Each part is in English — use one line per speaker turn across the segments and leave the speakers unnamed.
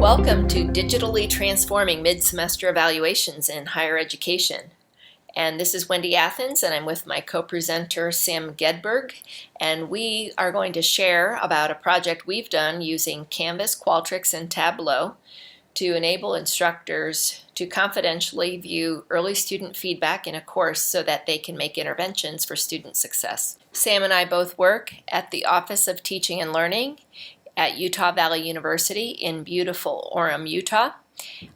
Welcome to Digitally Transforming Mid-Semester Evaluations in Higher Education. And this is Wendy Athens, and I'm with my co-presenter Sam Gedeborg, and we are going to share about a project we've done using Canvas, Qualtrics, and Tableau to enable instructors to confidentially view early student feedback in a course so that they can make interventions for student success. Sam and I both work at the Office of Teaching and Learning at Utah Valley University in beautiful Orem, Utah.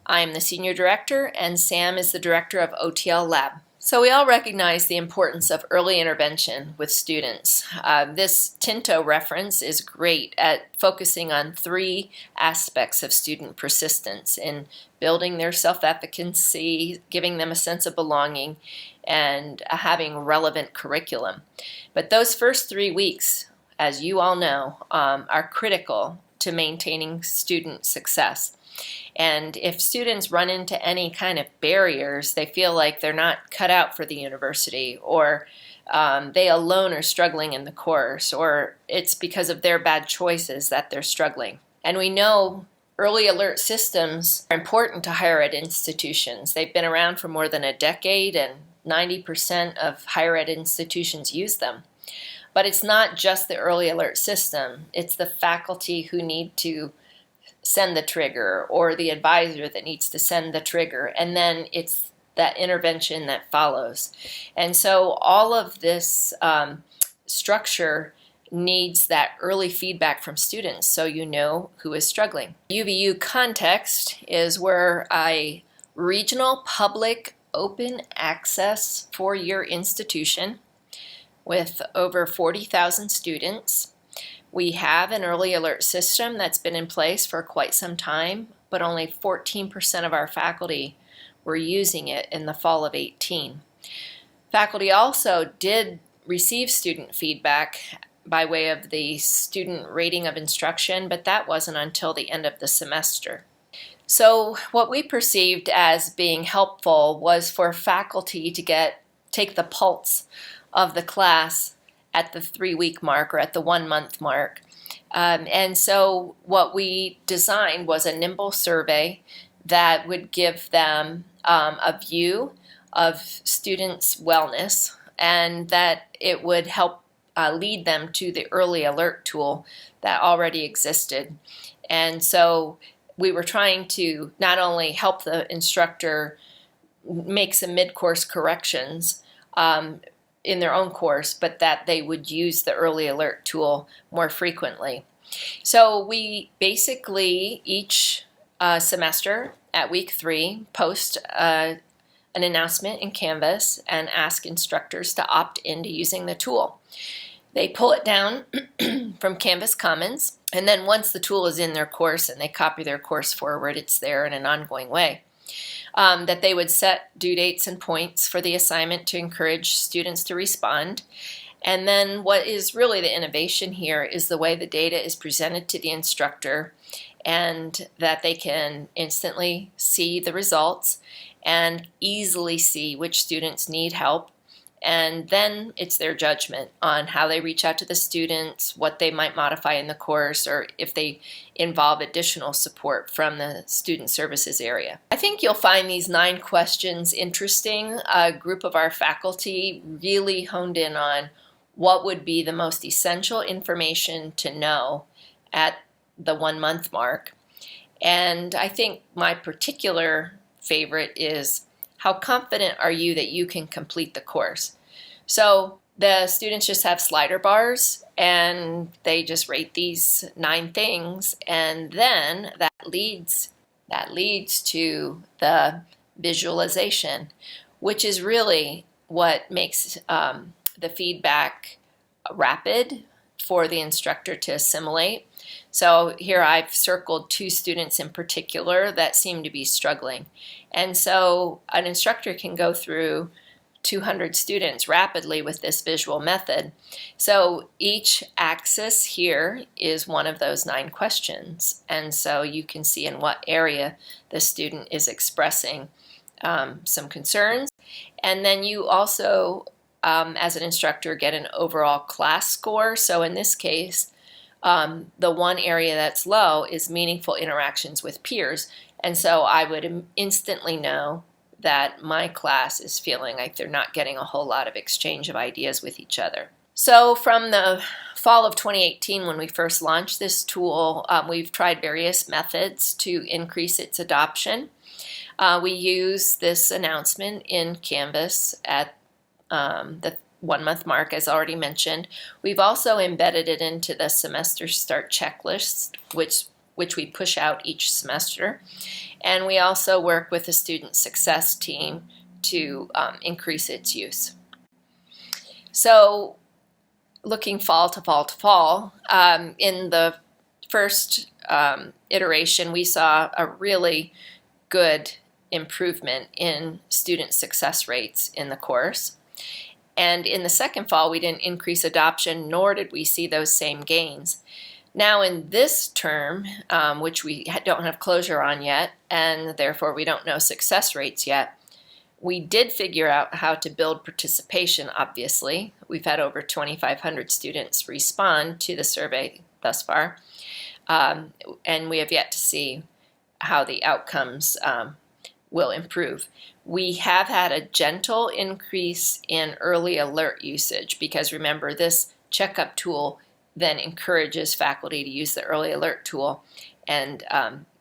I'm the Senior Director, and Sam is the Director of OTL Lab. So we all recognize the importance of early intervention with students. This Tinto reference is great at focusing on three aspects of student persistence in building their self-efficacy, giving them a sense of belonging, and having relevant curriculum. But those first 3 weeks, as you all know, are critical to maintaining student success. And if students run into any kind of barriers, they feel like they're not cut out for the university, or they alone are struggling in the course, or it's because of their bad choices that they're struggling. And we know early alert systems are important to higher ed institutions. They've been around for more than a decade, and 90% of higher ed institutions use them. But it's not just the early alert system, it's the faculty who need to send the trigger, or the advisor that needs to send the trigger, and then it's that intervention that follows. And so all of this structure needs that early feedback from students so you know who is struggling. UVU context is where a regional public open access four-year institution with over 40,000 students. We have an early alert system that's been in place for quite some time, but only 14% of our faculty were using it in the fall of 18. Faculty also did receive student feedback by way of the student rating of instruction, but that wasn't until the end of the semester. So what we perceived as being helpful was for faculty to take the pulse of the class at the 3-week mark or at the 1-month mark. And so what we designed was a nimble survey that would give them a view of students' wellness, and that it would help lead them to the early alert tool that already existed. And so we were trying to not only help the instructor make some mid-course corrections in their own course, but that they would use the early alert tool more frequently. So we basically each semester at week 3 post an announcement in Canvas and ask instructors to opt into using the tool. They pull it down from Canvas Commons, and then once the tool is in their course and they copy their course forward, it's there in an ongoing way. That they would set due dates and points for the assignment to encourage students to respond. And then what is really the innovation here is the way the data is presented to the instructor, and that they can instantly see the results and easily see which students need help. And then it's their judgment on how they reach out to the students, what they might modify in the course, or if they involve additional support from the student services area. I think you'll find these 9 questions interesting. A group of our faculty really honed in on what would be the most essential information to know at the 1-month mark. And I think my particular favorite is, how confident are you that you can complete the course? So the students just have slider bars, and they just rate these 9 things, and then that leads to the visualization, which is really what makes the feedback rapid for the instructor to assimilate. So here I've circled 2 students in particular that seem to be struggling. And so an instructor can go through 200 students rapidly with this visual method. So each axis here is one of those 9 questions. And so you can see in what area the student is expressing some concerns. And then you also, as an instructor, get an overall class score. So in this case, The one area that's low is meaningful interactions with peers. And so I would instantly know that my class is feeling like they're not getting a whole lot of exchange of ideas with each other. So from the fall of 2018, when we first launched this tool, we've tried various methods to increase its adoption. We use this announcement in Canvas at the 1-month mark, as already mentioned. We've also embedded it into the semester start checklist, which we push out each semester. And we also work with the student success team to increase its use. So looking fall to fall to fall, in the first iteration, we saw a really good improvement in student success rates in the course. And in the second fall, we didn't increase adoption, nor did we see those same gains. Now in this term, which we don't have closure on yet, and therefore we don't know success rates yet, we did figure out how to build participation, obviously. We've had over 2,500 students respond to the survey thus far, and we have yet to see how the outcomes will improve. We have had a gentle increase in early alert usage because remember, this checkup tool then encourages faculty to use the early alert tool, and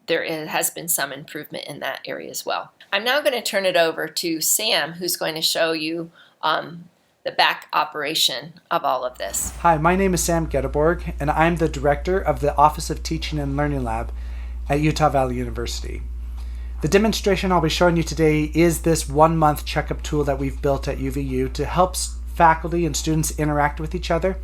there has been some improvement in that area as well. I'm now going to turn it over to Sam, who's going to show you the back operation of all of this.
Hi, my name is Sam Gedeborg, and I'm the director of the Office of Teaching and Learning Lab at Utah Valley University. The demonstration I'll be showing you today is this 1-month checkup tool that we've built at UVU to help faculty and students interact with each other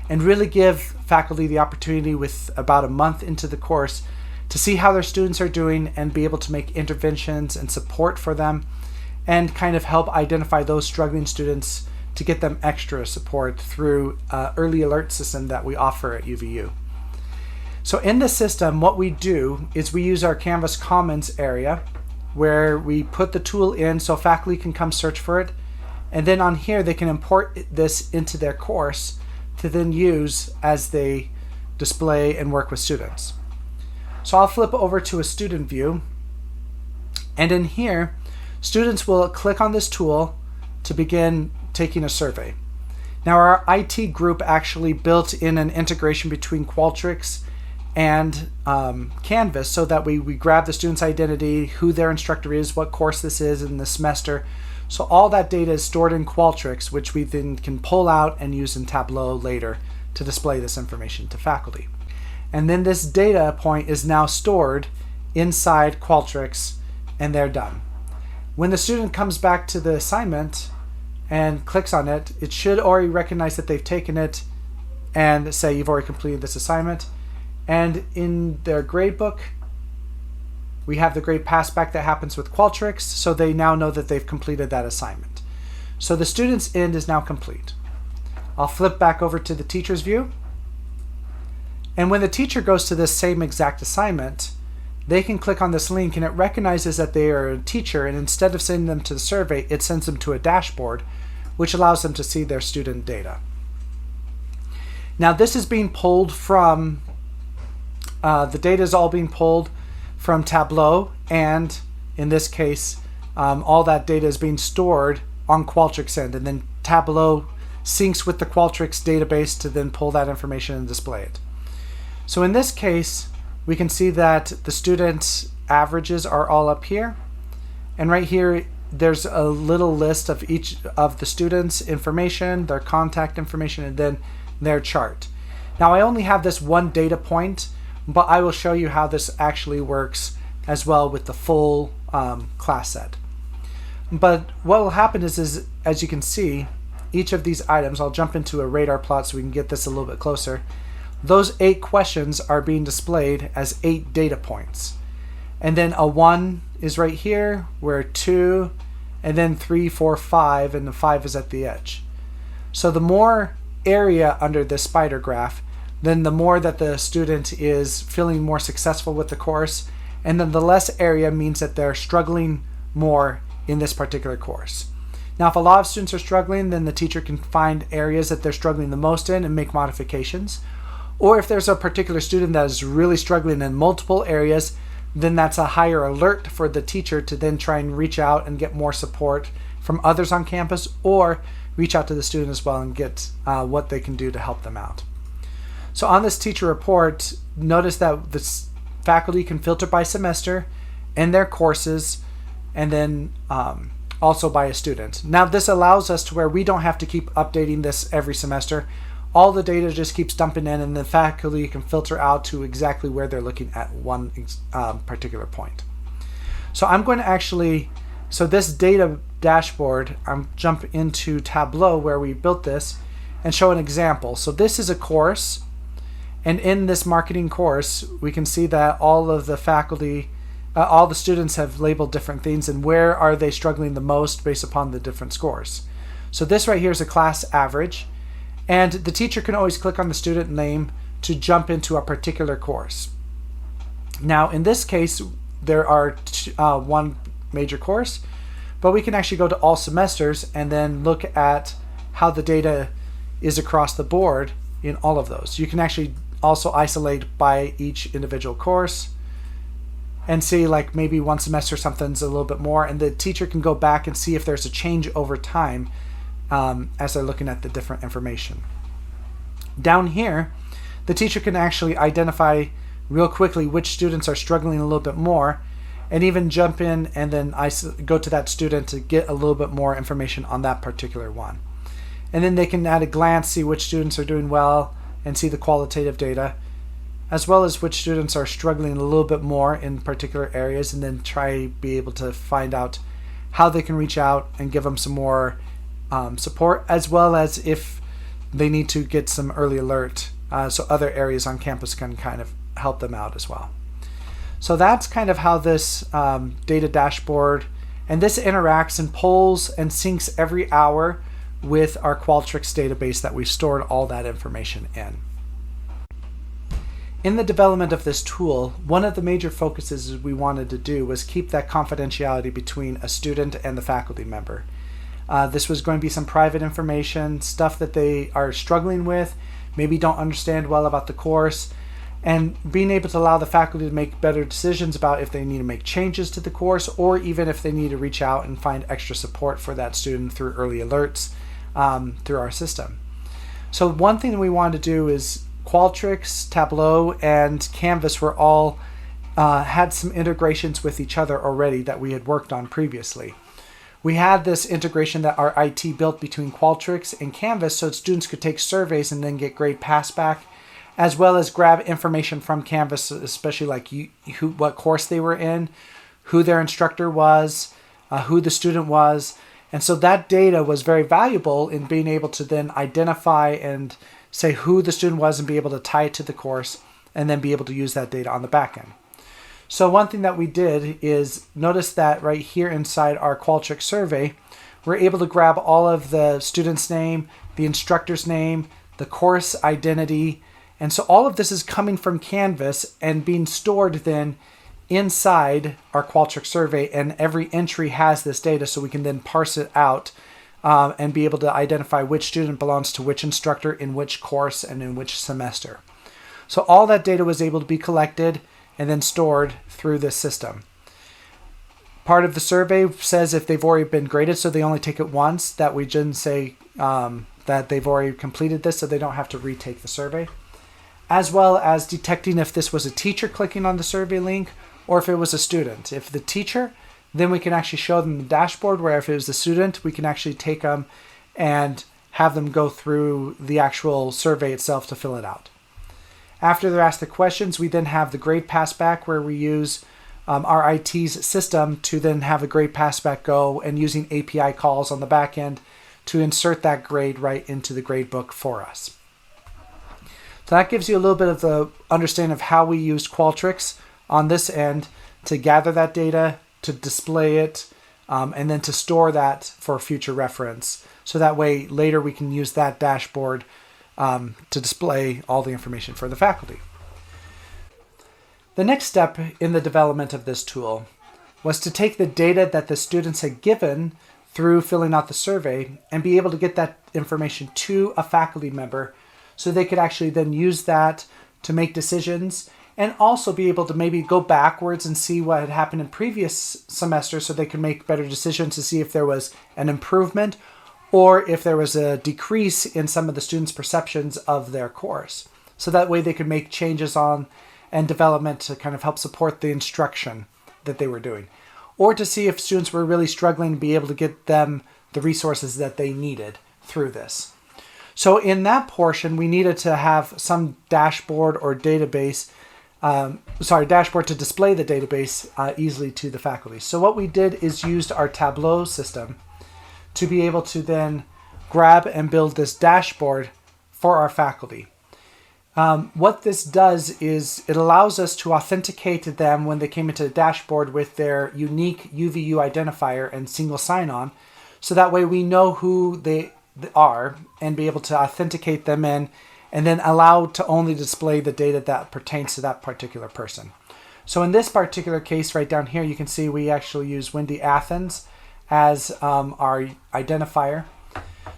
and really give faculty the opportunity with about a month into the course to see how their students are doing and be able to make interventions and support for them and kind of help identify those struggling students to get them extra support through an early alert system that we offer at UVU. So in this system, what we do is we use our Canvas Commons area where we put the tool in so faculty can come search for it. And then on here, they can import this into their course to then use as they display and work with students. So I'll flip over to a student view. And in here, students will click on this tool to begin taking a survey. Now our IT group actually built in an integration between Qualtrics and Canvas so that we grab the student's identity, who their instructor is, what course this is in the semester. So all that data is stored in Qualtrics, which we then can pull out and use in Tableau later to display this information to faculty. And then this data point is now stored inside Qualtrics and they're done. When the student comes back to the assignment and clicks on it, it should already recognize that they've taken it and say you've already completed this assignment. And in their gradebook, we have the grade passback that happens with Qualtrics, so they now know that they've completed that assignment. So the student's end is now complete. I'll flip back over to the teacher's view. And when the teacher goes to this same exact assignment, they can click on this link and it recognizes that they are a teacher, and instead of sending them to the survey, it sends them to a dashboard, which allows them to see their student data. Now this is being pulled from the data is all being pulled from Tableau, and in this case, all that data is being stored on Qualtrics end, and then Tableau syncs with the Qualtrics database to then pull that information and display it. So in this case, we can see that the student averages are all up here, and right here there's a little list of each of the students' information, their contact information, and then their chart. Now I only have this one data point, but I will show you how this actually works as well with the full class set. But what will happen is, as you can see, each of these items, I'll jump into a radar plot so we can get this a little bit closer. Those 8 questions are being displayed as 8 data points. And then a 1 is right here, where 2, and then 3, 4, 5, and the 5 is at the edge. So the more area under this spider graph, then the more that the student is feeling more successful with the course, and then the less area means that they're struggling more in this particular course. Now if a lot of students are struggling, then the teacher can find areas that they're struggling the most in and make modifications. Or if there's a particular student that is really struggling in multiple areas, then that's a higher alert for the teacher to then try and reach out and get more support from others on campus, or reach out to the student as well and get what they can do to help them out. So on this teacher report, notice that the faculty can filter by semester and their courses, and then also by a student. Now this allows us to where we don't have to keep updating this every semester. All the data just keeps dumping in, and the faculty can filter out to exactly where they're looking at one particular point. So I'm going to so this data dashboard, I'm jump into Tableau where we built this and show an example. So this is a course, and in this marketing course, we can see that all of the faculty, all the students have labeled different things and where are they struggling the most based upon the different scores. So this right here is a class average. And the teacher can always click on the student name to jump into a particular course. Now in this case, there are one major course, but we can actually go to all semesters and then look at how the data is across the board in all of those. You can actually also isolate by each individual course and see, like, maybe one semester something's a little bit more, and the teacher can go back and see if there's a change over time as they're looking at the different information. Down here, the teacher can actually identify real quickly which students are struggling a little bit more, and even jump in and then go to that student to get a little bit more information on that particular one. And then they can at a glance see which students are doing well and see the qualitative data, as well as which students are struggling a little bit more in particular areas, and then be able to find out how they can reach out and give them some more support, as well as if they need to get some early alert, so other areas on campus can kind of help them out as well. So that's kind of how this data dashboard, and this interacts and polls and syncs every hour with our Qualtrics database that we've stored all that information in. In the development of this tool, one of the major focuses we wanted to do was keep that confidentiality between a student and the faculty member. This was going to be some private information, stuff that they are struggling with, maybe don't understand well about the course, and being able to allow the faculty to make better decisions about if they need to make changes to the course, or even if they need to reach out and find extra support for that student through early alerts through our system. So one thing that we wanted to do is Qualtrics, Tableau, and Canvas were all had some integrations with each other already that we had worked on previously. We had this integration that our IT built between Qualtrics and Canvas so students could take surveys and then get grade pass back, as well as grab information from Canvas, especially like what course they were in, who their instructor was, who the student was. And so that data was very valuable in being able to then identify and say who the student was and be able to tie it to the course, and then be able to use that data on the back end. So one thing that we did is notice that right here inside our Qualtrics survey, we're able to grab all of the student's name, the instructor's name, the course identity, and so all of this is coming from Canvas and being stored then inside our Qualtrics survey, and every entry has this data, so we can then parse it out and be able to identify which student belongs to which instructor in which course and in which semester. So all that data was able to be collected and then stored through this system. Part of the survey says if they've already been graded, so they only take it once, that we didn't say that they've already completed this, so they don't have to retake the survey. As well as detecting if this was a teacher clicking on the survey link or if it was a student. If the teacher, then we can actually show them the dashboard, where if it was the student, we can actually take them and have them go through the actual survey itself to fill it out. After they're asked the questions, we then have the grade pass back, where we use our IT's system to then have a grade pass back go, and using API calls on the back end to insert that grade right into the grade book for us. So that gives you a little bit of the understanding of how we used Qualtrics on this end to gather that data, to display it, and then to store that for future reference. So that way later we can use that dashboard to display all the information for the faculty. The next step in the development of this tool was to take the data that the students had given through filling out the survey and be able to get that information to a faculty member so they could actually then use that to make decisions and also be able to maybe go backwards and see what had happened in previous semesters so they could make better decisions to see if there was an improvement or if there was a decrease in some of the students' perceptions of their course. So that way they could make changes on and development to kind of help support the instruction that they were doing. Or to see if students were really struggling to be able to get them the resources that they needed through this. So in that portion, we needed to have some dashboard or database, dashboard to display the database easily to the faculty. So what we did is used our Tableau system to be able to then grab and build this dashboard for our faculty. What this does is it allows us to authenticate them when they came into the dashboard with their unique UVU identifier and single sign-on, so that way we know who they are and be able to authenticate them in and then allow to only display the data that pertains to that particular person. So in this particular case right down here, you can see we actually use Wendy Athens as our identifier.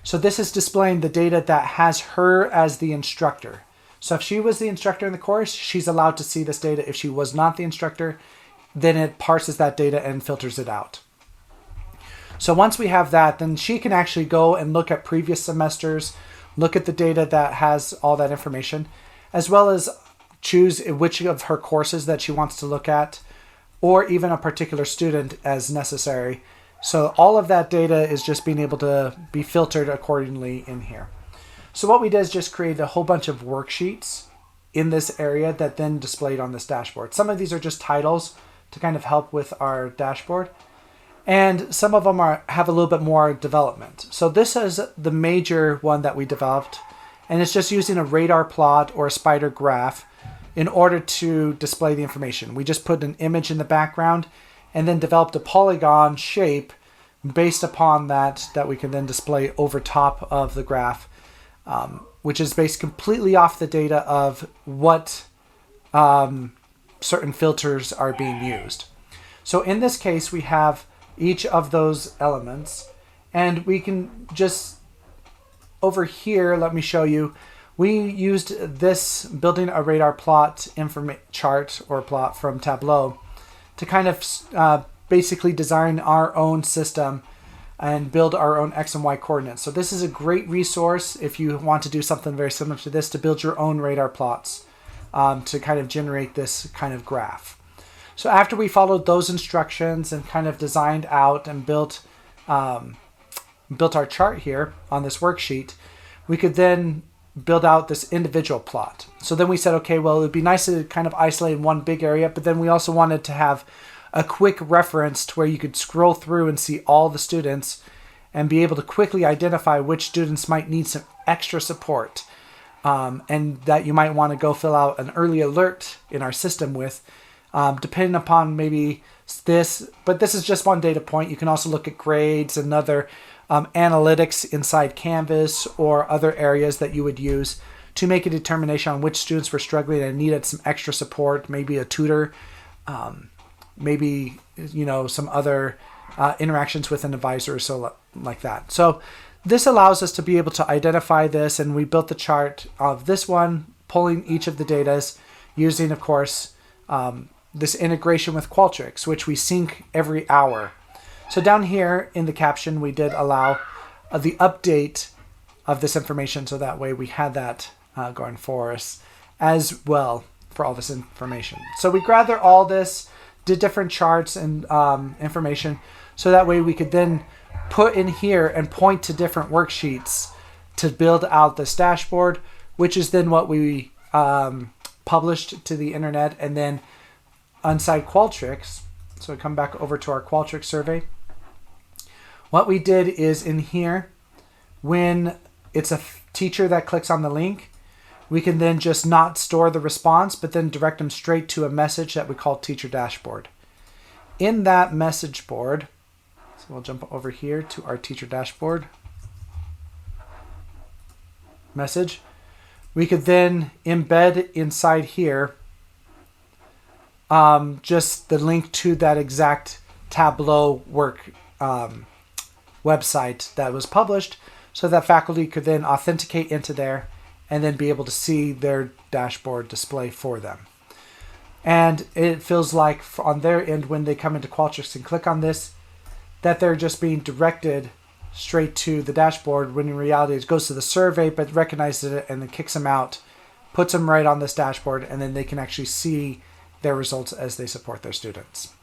So this is displaying the data that has her as the instructor. So if she was the instructor in the course, she's allowed to see this data. If she was not the instructor, then it parses that data and filters it out. So once we have that, then she can actually go and look at previous semesters, look at the data that has all that information, as well as choose which of her courses that she wants to look at, or even a particular student as necessary. So all of that data is just being able to be filtered accordingly in here. So what we did is just create a whole bunch of worksheets in this area that then displayed on this dashboard. Some of these are just titles to kind of help with our dashboard. And some of them have a little bit more development. So this is the major one that we developed. And it's just using a radar plot or a spider graph in order to display the information. We just put an image in the background and then developed a polygon shape based upon that we can then display over top of the graph. Which is based completely off the data of what certain filters are being used. So in this case, we have each of those elements, and we can just, over here, let me show you, we used this building a radar plot chart or plot from Tableau to kind of basically design our own system and build our own X and Y coordinates. So this is a great resource if you want to do something very similar to this, to build your own radar plots to kind of generate this kind of graph. So after we followed those instructions and kind of designed out and built our chart here on this worksheet, we could then build out this individual plot. So then we said, okay, well, it would be nice to kind of isolate in one big area, but then we also wanted to have a quick reference to where you could scroll through and see all the students and be able to quickly identify which students might need some extra support and that you might want to go fill out an early alert in our system with, depending upon maybe this, but this is just one data point. You can also look at grades and other analytics inside Canvas or other areas that you would use to make a determination on which students were struggling and needed some extra support, maybe a tutor, maybe, some other interactions with an advisor or so like that. So this allows us to be able to identify this, and we built the chart of this one, pulling each of the datas using, of course, this integration with Qualtrics, which we sync every hour. So down here in the caption, we did allow the update of this information, so that way we had that going for us as well for all this information. So we gathered all this, did different charts and information, so that way we could then put in here and point to different worksheets to build out this dashboard, which is then what we published to the internet. And then inside Qualtrics, so we come back over to our Qualtrics survey, what we did is in here, when it's a teacher that clicks on the link, we can then just not store the response, but then direct them straight to a message that we call Teacher Dashboard. In that message board, so we'll jump over here to our Teacher Dashboard message. We could then embed inside here just the link to that exact Tableau work website that was published, so that faculty could then authenticate into there and then be able to see their dashboard display for them. And it feels like on their end, when they come into Qualtrics and click on this, that they're just being directed straight to the dashboard, when in reality it goes to the survey, but recognizes it and then kicks them out, puts them right on this dashboard, and then they can actually see their results as they support their students.